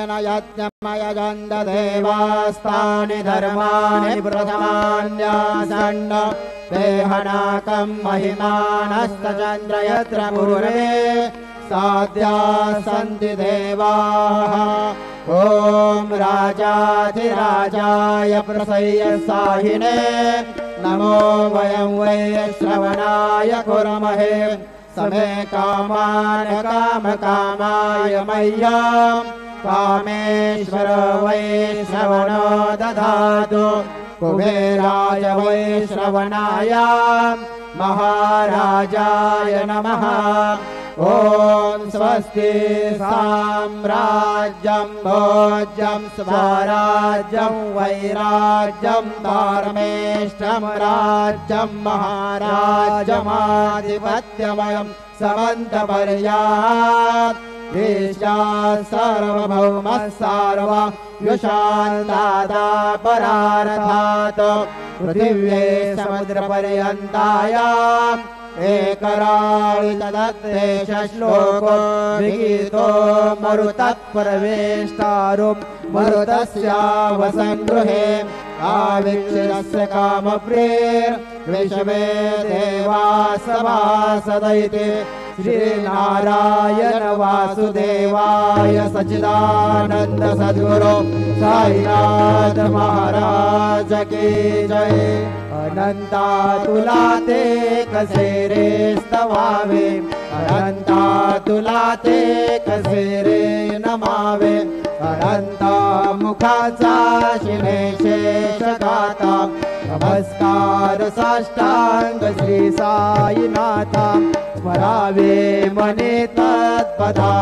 तेन यज्ञमयजन्त देवास्तानि धर्माणि प्रथमान्यासन्न देहनाकं महिमानस्तचन्द्र यत्र पूर्वे साध्या सन्ति देवाः ॐ राजाधिराजाय प्रसय्यसाहिने नमो वयं वै श्रवणाय कुर्महे समे कामान् कामकामाय मह्यं कामेश्वर वै श्रवणो दधातु कुबेराय वै श्रवणाय महाराजाय नमः ॐ स्वस्ति साम्राज्यं भोज्यं स्वराज्यं वैराज्यं धर्मेष्ठं राज्यं महाराज्यमाधिपत्यमयं समन्तपर्यात् ईशात् सार्वभौमः सार्वयुषान्दाता परारथात् पृथिव्ये समुद्रपर्यन्तायाम् एकराळि तदत्तेष श्लोको विगीतो मरुतः प्रवेष्टारुं मरुतस्यावसन् गृहे आवीक्षितस्य कामप्रेर्विश्वे देवाः सभासदैति श्रीनारायण वासुदेवाय सच्चिदानंद सद्गुरु साईनाथ महाराज की जय। अनंता तुला ते कसे रे स्तवावे अनंता तुला ते कसे रे नमावे अनंता मुखाचा शिने शेष गाता नमस्कार साष्टांग श्री साईनाथा स्मरावे मने तत्पदा।